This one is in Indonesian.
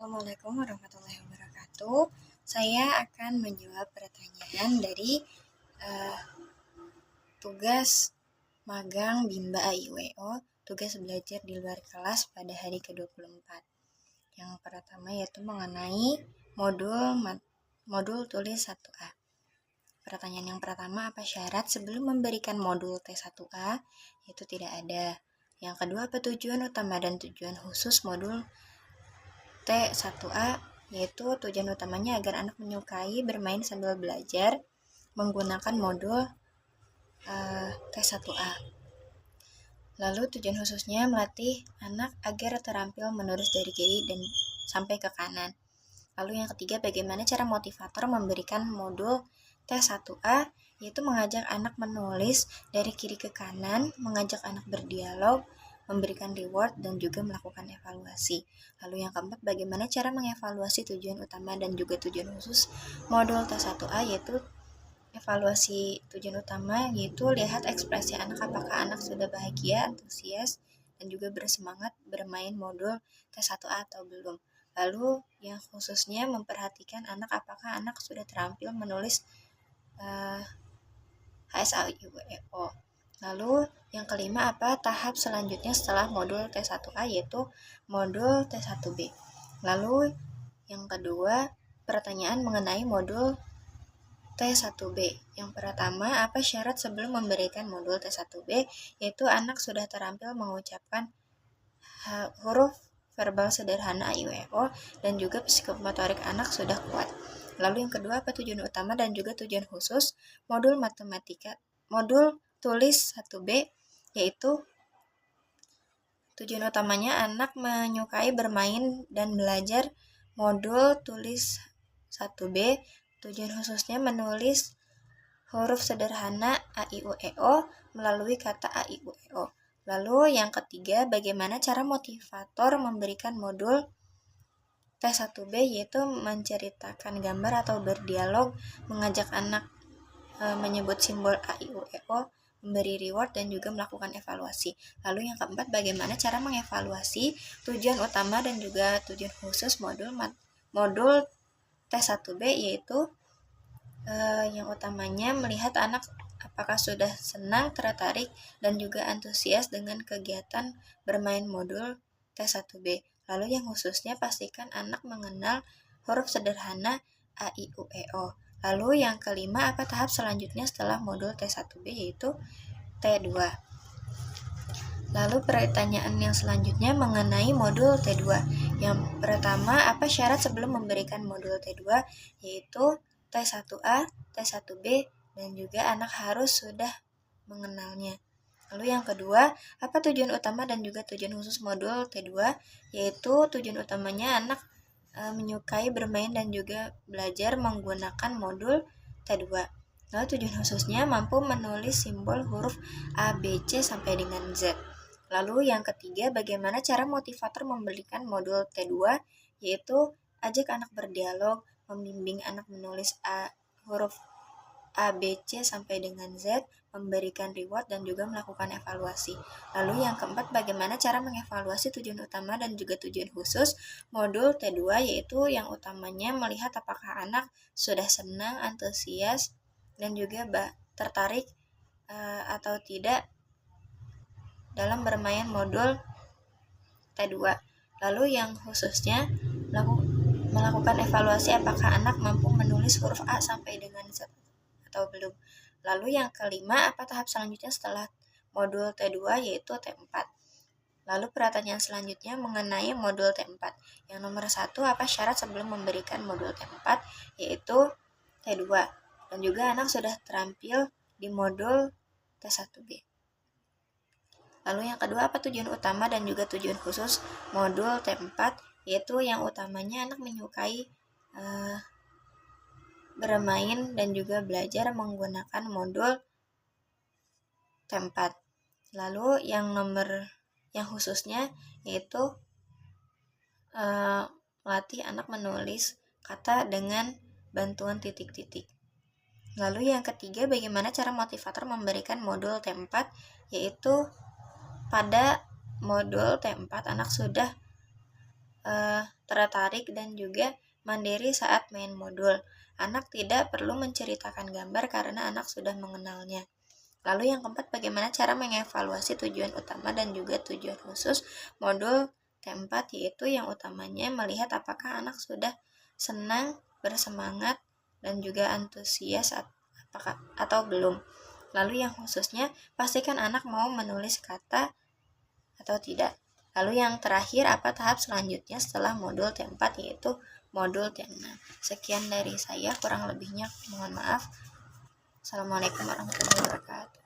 Assalamualaikum warahmatullahi wabarakatuh. Saya akan menjawab pertanyaan dari eh, tugas magang Bimba AIWO, tugas belajar di luar kelas pada hari ke-24. Yang pertama yaitu mengenai modul tulis 1A. Pertanyaan yang pertama, apa syarat sebelum memberikan modul T1A? Itu tidak ada. Yang kedua, apa tujuan utama dan tujuan khusus modul T1A, yaitu tujuan utamanya agar anak menyukai bermain sambil belajar menggunakan modul T1A. Lalu tujuan khususnya melatih anak agar terampil menulis dari kiri dan sampai ke kanan. Lalu yang ketiga, bagaimana cara motivator memberikan modul T1A, yaitu mengajak anak menulis dari kiri ke kanan, mengajak anak berdialog, memberikan reward, dan juga melakukan evaluasi. Lalu yang keempat, bagaimana cara mengevaluasi tujuan utama dan juga tujuan khusus modul T1A, yaitu evaluasi tujuan utama, yaitu lihat ekspresi anak, apakah anak sudah bahagia, antusias, dan juga bersemangat bermain modul T1A atau belum. Lalu yang khususnya memperhatikan anak, apakah anak sudah terampil menulis HSAIWO. Lalu yang kelima, apa tahap selanjutnya setelah modul T1A, yaitu modul T1B. Lalu yang kedua, pertanyaan mengenai modul T1B. Yang pertama, apa syarat sebelum memberikan modul T1B, yaitu anak sudah terampil mengucapkan huruf verbal sederhana AIWO dan juga psikomotorik anak sudah kuat. Lalu yang kedua, apa tujuan utama dan juga tujuan khusus modul modul tulis 1B, yaitu tujuan utamanya anak menyukai bermain dan belajar modul tulis 1B. Tujuan khususnya menulis huruf sederhana A, I, U, E, O melalui kata A, I, U, E, O. Lalu yang ketiga, bagaimana cara motivator memberikan modul T1B, yaitu menceritakan gambar atau berdialog, mengajak anak menyebut simbol A, I, U, E, O, memberi reward, dan juga melakukan evaluasi. Lalu yang keempat, bagaimana cara mengevaluasi tujuan utama dan juga tujuan khusus modul T1B, yaitu yang utamanya melihat anak apakah sudah senang, tertarik, dan juga antusias dengan kegiatan bermain modul T1B. Lalu yang khususnya pastikan anak mengenal huruf sederhana A, I, U, E, O. Lalu yang kelima, apa tahap selanjutnya setelah modul T1B, yaitu T2. Lalu pertanyaan yang selanjutnya mengenai modul T2. Yang pertama, apa syarat sebelum memberikan modul T2, yaitu T1A, T1B, dan juga anak harus sudah mengenalnya. Lalu yang kedua, apa tujuan utama dan juga tujuan khusus modul T2, yaitu tujuan utamanya anak menyukai bermain dan juga belajar menggunakan modul T2. Lalu tujuan khususnya mampu menulis simbol huruf A, B, C sampai dengan Z. Lalu yang ketiga, bagaimana cara motivator memberikan modul T2, yaitu ajak anak berdialog, membimbing anak menulis huruf A, B, C sampai dengan Z, memberikan reward, dan juga melakukan evaluasi. Lalu yang keempat, bagaimana cara mengevaluasi tujuan utama dan juga tujuan khusus modul T2, yaitu yang utamanya melihat apakah anak sudah senang, antusias, dan juga tertarik atau tidak dalam bermain modul T2. Lalu yang khususnya melakukan evaluasi apakah anak mampu menulis huruf A sampai dengan Z atau belum. Lalu yang kelima, apa tahap selanjutnya setelah modul T2, yaitu T4. Lalu pertanyaan selanjutnya mengenai modul T4. Yang nomor 1, apa syarat sebelum memberikan modul T4, yaitu T2. Dan juga anak sudah terampil di modul T1B. Lalu yang kedua, apa tujuan utama dan juga tujuan khusus modul T4, yaitu yang utamanya anak menyukai bermain dan juga belajar menggunakan modul T4. Lalu yang khususnya yaitu melatih anak menulis kata dengan bantuan titik-titik. Lalu yang ketiga, bagaimana cara motivator memberikan modul T4, yaitu pada modul T4 anak sudah tertarik dan juga mandiri saat main modul. Anak tidak perlu menceritakan gambar karena anak sudah mengenalnya. Lalu yang keempat, bagaimana cara mengevaluasi tujuan utama dan juga tujuan khusus modul T4, yaitu yang utamanya melihat apakah anak sudah senang, bersemangat, dan juga antusias atau belum. Lalu yang khususnya, pastikan anak mau menulis kata atau tidak. Lalu yang terakhir, apa tahap selanjutnya setelah modul T4, yaitu modul T6. Sekian dari saya, kurang lebihnya mohon maaf. Assalamualaikum warahmatullahi wabarakatuh.